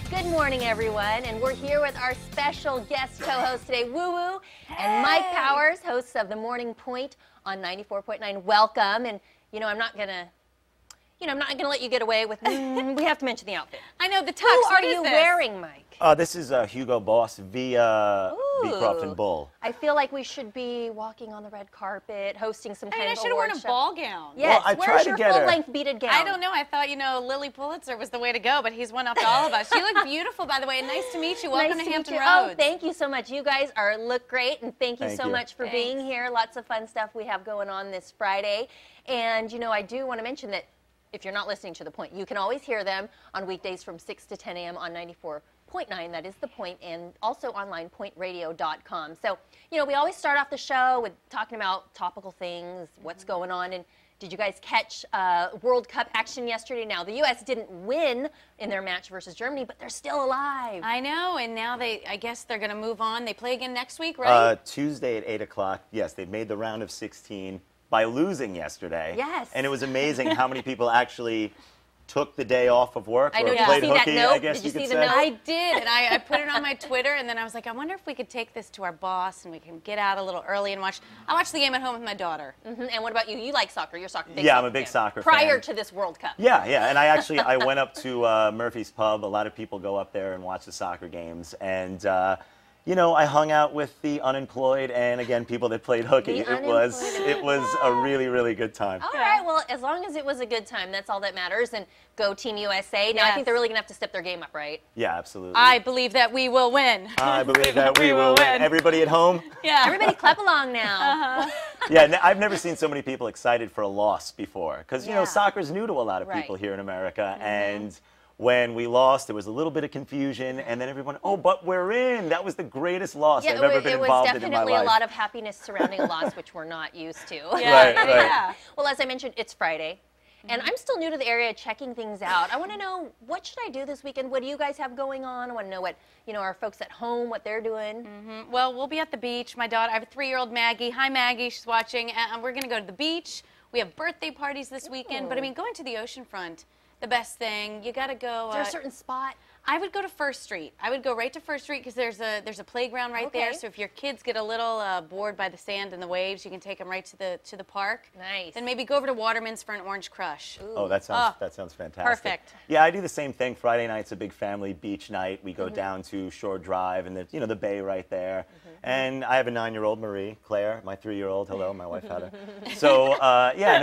Good morning, everyone, and we're here with our special guest co-host today, Woo Woo, and Mike Powers, hosts of The Morning Point on 94.9. Welcome, and I'm not gonna let you get away with. We have to mention the outfit. I know the tux. Who what are is you this? wearing, Mike? This is Hugo Boss via Beecroft and Bull. I feel like we should be walking on the red carpet, hosting some kind of I should have worn a show. ball gown. Yes, Well, I where's tried to your get her. full-length beaded gown? I don't know. I thought, Lily Pulitzer was the way to go, but he's one up to all of us. You look beautiful, by the way, and nice to meet you. Welcome Nice to Hampton meet you. Roads. Oh, thank you so much. You guys look great, and thank you so much for being Thanks. here. Lots of fun stuff we have going on this Friday. And, I do want to mention that if you're not listening to The Point, you can always hear them on weekdays from 6 to 10 a.m. on 94.9. That is The Point, and also online, pointradio.com. So, we always start off the show with talking about topical things, what's going on. And did you guys catch World Cup action yesterday? Now, the U.S. didn't win in their match versus Germany, but they're still alive. I know, and now I guess they're going to move on. They play again next week, right? Tuesday at 8 o'clock. Yes, they've made the round of 16 by losing yesterday. Yes. And it was amazing how many people actually took the day off of work I know. or Did you played see that hooky, note? I guess Did you you could see say. the note? I did, and I put it on my Twitter, and then I was like, I wonder if we could take this to our boss and we can get out a little early and watch. I watched the game at home with my daughter. And what about you? You like soccer. You're soccer. Yeah, I'm a big soccer fan. Prior to this World Cup. Yeah, and I went up to Murphy's Pub. A lot of people go up there and watch the soccer games. And, I hung out with the unemployed and, again, people that played hooky. It was a really, really good time. All right, well, as long as it was a good time, that's all that matters. And go Team USA. Now, I think they're really going to have to step their game up, right? Yeah, absolutely. I believe that we will win. I believe that we will win. Everybody at home? Yeah. Everybody clap along now. Yeah, I've never seen so many people excited for a loss before. Because, soccer's new to a lot of people here in America. And when we lost, there was a little bit of confusion. And then everyone, oh, but we're in. That was the greatest loss I've ever been involved in my life. It was definitely a lot of happiness surrounding a loss, which we're not used to. Yeah. Well, as I mentioned, it's Friday. And I'm still new to the area, checking things out. I want to know, what should I do this weekend? What do you guys have going on? I want to know what, our folks at home, what they're doing. Well, we'll be at the beach. My daughter, I have a 3-year-old Maggie. Hi, Maggie. She's watching. And we're going to go to the beach. We have birthday parties this weekend. But, going to the oceanfront, the best thing. You got to go. Is there a certain spot? I would go to First Street. I would go right to First Street because there's a playground right there. So if your kids get a little bored by the sand and the waves, you can take them right to the park. Nice. Then maybe go over to Waterman's for an orange crush. Ooh. Oh, that sounds fantastic. Perfect. Yeah, I do the same thing. Friday night's a big family beach night. We go down to Shore Drive and the bay right there. And I have a 9-year-old, Marie, Claire, my 3-year-old. Hello, my wife had her. So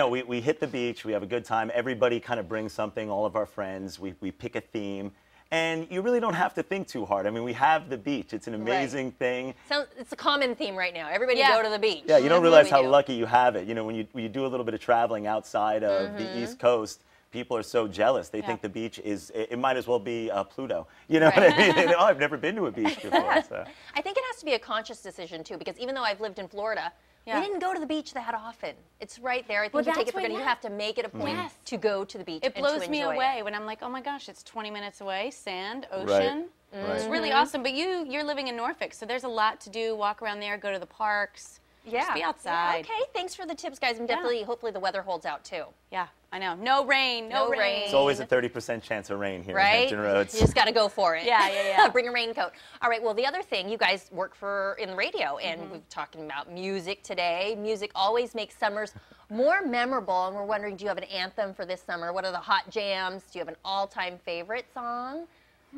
we hit the beach. We have a good time. Everybody kind of brings something. All of our friends. We pick a theme. And you really don't have to think too hard. I mean, we have the beach. It's an amazing thing. So it's a common theme right now. Everybody go to the beach. Yeah, you don't realize how lucky you have it. When you do a little bit of traveling outside of the East Coast, people are so jealous. They think the beach it might as well be Pluto. You know what I mean? Oh, I've never been to a beach before. So. I think it has to be a conscious decision, too, because even though I've lived in Florida, we didn't go to the beach that often. It's right there. I think you take it for granted. You have to make it a point to go to the beach and to blows me enjoy away it. when I'm like, oh my gosh, it's 20 minutes away, sand, ocean. Right. It's really awesome. But you're living in Norfolk, so there's a lot to do. Walk around there, go to the parks. Just be outside. Yeah, okay, thanks for the tips, guys. And definitely, hopefully the weather holds out, too. Yeah, I know. No rain, no rain. It's always a 30% chance of rain here in Hampton Roads. You just got to go for it. Yeah. Bring a raincoat. All right, well, the other thing, you guys work in radio, and we're talking about music today. Music always makes summers more memorable, and we're wondering, do you have an anthem for this summer? What are the hot jams? Do you have an all-time favorite song?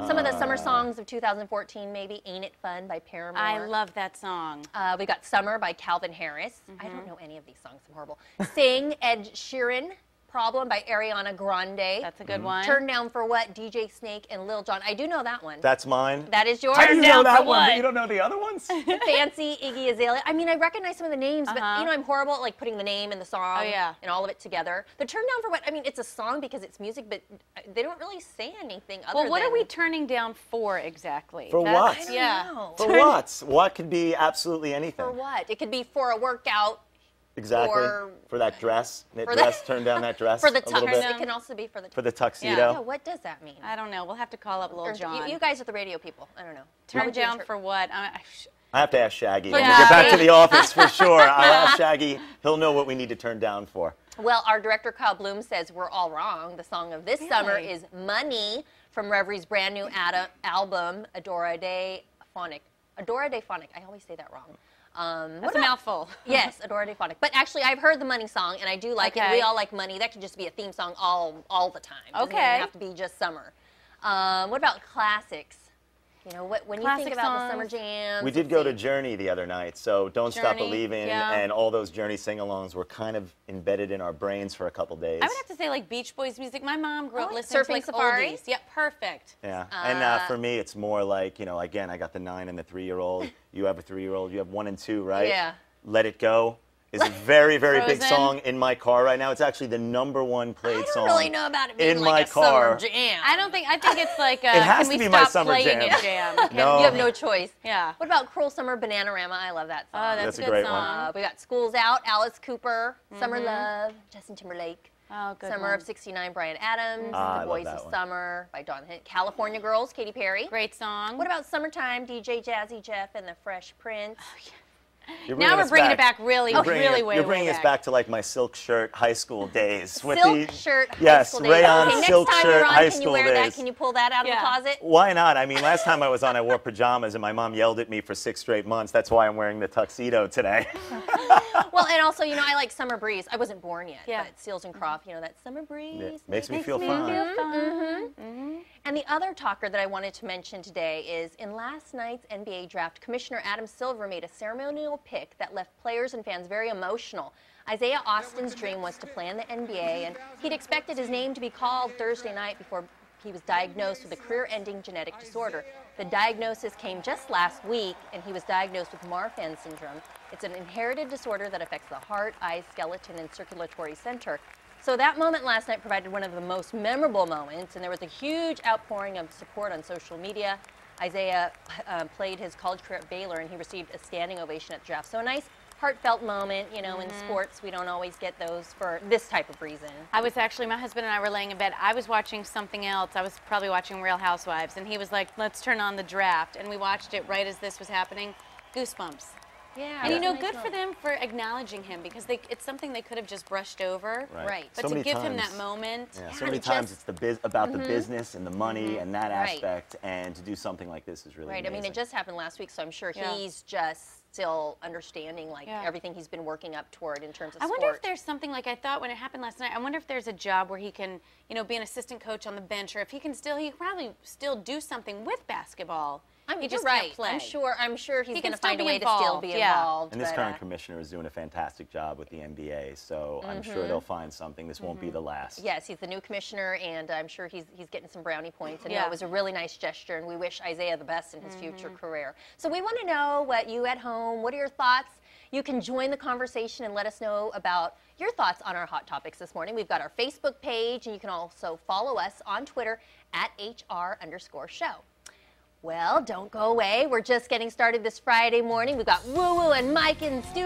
Some of the summer songs of 2014, maybe Ain't It Fun by Paramore. I love that song. We got Summer by Calvin Harris. I don't know any of these songs. I'm horrible. Sing, Ed Sheeran. Problem by Ariana Grande. That's a good one. Turn Down for What, DJ Snake and Lil Jon. I do know that one. That's mine. That is yours. How do you know that one, what? but you don't know the other ones? Fancy, Iggy Azalea. I mean, I recognize some of the names, but I'm horrible at like putting the name and the song and all of it together. The Turn Down for What, I mean, it's a song because it's music, but they don't really say anything other than... Well, what are we turning down for exactly? For what? I don't know. For what? What could be absolutely anything. For what? It could be for a workout. Exactly. Or for that dress. Turn down that dress for the a little tux. bit. It can also be for the For the tuxedo. Yeah, what does that mean? I don't know. We'll have to call up Lil Jon. You guys are the radio people. I don't know. Turn down for what? I have to ask Shaggy. When we Yeah. get back to the office, for sure. I'll ask Shaggy. He'll know what we need to turn down for. Well, our director, Kyle Bloom, says we're all wrong. The song of this summer is Money from Reveries' brand new album, Adora de Phonic. Adora de Phonic. I always say that wrong. That's a mouthful. Yes, Adora de Phonic. But actually, I've heard the Money song, and I do like it. We all like Money. That could just be a theme song all the time. It doesn't even have to be just summer. What about classics? You know, when you think about the summer jams. We did go to Journey the other night, so Don't Stop Believing and all those Journey sing-alongs were kind of embedded in our brains for a couple days. I would have to say like Beach Boys music. My mom grew up listening to like Safari? oldies. Yep, perfect. Yeah, and for me, it's more like, you know, again, I got the 9 and the 3-year-old. You have a 3-year-old. You have 1 and 2, right? Yeah. Let It Go is a very, very big song in my car right now. It's actually the #1 played song. I don't really know about it being in like my a car. summer jam. I think it's like it has can to we be my stop summer playing jam. a jam? No. You have no choice. Yeah. What about Cruel Summer Bananarama? I love that song. Oh, that's a a good great song. one. We got School's Out, Alice Cooper, Summer Love, Justin Timberlake. Oh, good Summer one. of '69, Brian Adams. I The love Voice that of one. Summer by Dawn Hitt. California Girls, Katy Perry. Great song. What about Summertime, DJ Jazzy Jeff and the Fresh Prince? Now we're bringing it back really way You're bringing us back. back to like my silk shirt high school days. With Silk the, shirt, high yes, school days. rayon Okay, silk next time shirt, you're on, high can you school wear days. that? Can you pull that out of the closet? Why not? I mean, last time I was on, I wore pajamas, and my mom yelled at me for 6 straight months. That's why I'm wearing the tuxedo today. Well, and also, you know, I like Summer Breeze. I wasn't born yet, Yeah. but Seals and Croft, you know, that Summer Breeze. It makes me feel fine. And the other talker that I wanted to mention today is in last night's NBA draft, Commissioner Adam Silver made a ceremonial pick that left players and fans very emotional. Isaiah Austin's dream was to play in the NBA, and he'd expected his name to be called Thursday night before he was diagnosed with a career-ending genetic disorder. The diagnosis came just last week, and he was diagnosed with Marfan syndrome. It's an inherited disorder that affects the heart, eyes, skeleton, and circulatory center. So that moment last night provided one of the most memorable moments, and there was a huge outpouring of support on social media. Isaiah played his college career at Baylor, and he received a standing ovation at the draft. So a nice, heartfelt moment. You know, in sports, we don't always get those for this type of reason. I was actually, my husband and I were laying in bed. I was watching something else. I was probably watching Real Housewives, and he was like, let's turn on the draft. And we watched it right as this was happening. Goosebumps. Yeah. And you know, good for them for acknowledging him, because it's something they could have just brushed over. Right. But So to many give him times- that moment. Yeah, so and many it times just- it's about the business and the money and that Right. aspect, and to do something like this is really Right. amazing. I mean, it just happened last week, so I'm sure Yeah. he's just still understanding like Yeah. everything he's been working up toward in terms of I sport. wonder if there's something, like I thought when it happened last night, I wonder if there's a job where he can, you know, be an assistant coach on the bench, or if he can probably still do something with basketball. I mean, he you're just right. can't play. I'm sure he's He going can to still find a be way to still involved, be yeah. involved. And this but, current commissioner is doing a fantastic job with the NBA, so I'm sure they'll find something. This won't be the last. Yes, he's the new commissioner, and I'm sure he's getting some brownie points. And Yeah. it was a really nice gesture, and we wish Isaiah the best in his future career. So we want to know what you at home, what are your thoughts? You can join the conversation and let us know about your thoughts on our hot topics this morning. We've got our Facebook page, and you can also follow us on Twitter at @HR_show. Well, don't go away. We're just getting started this Friday morning. We've got Woo Woo and Mike in studio.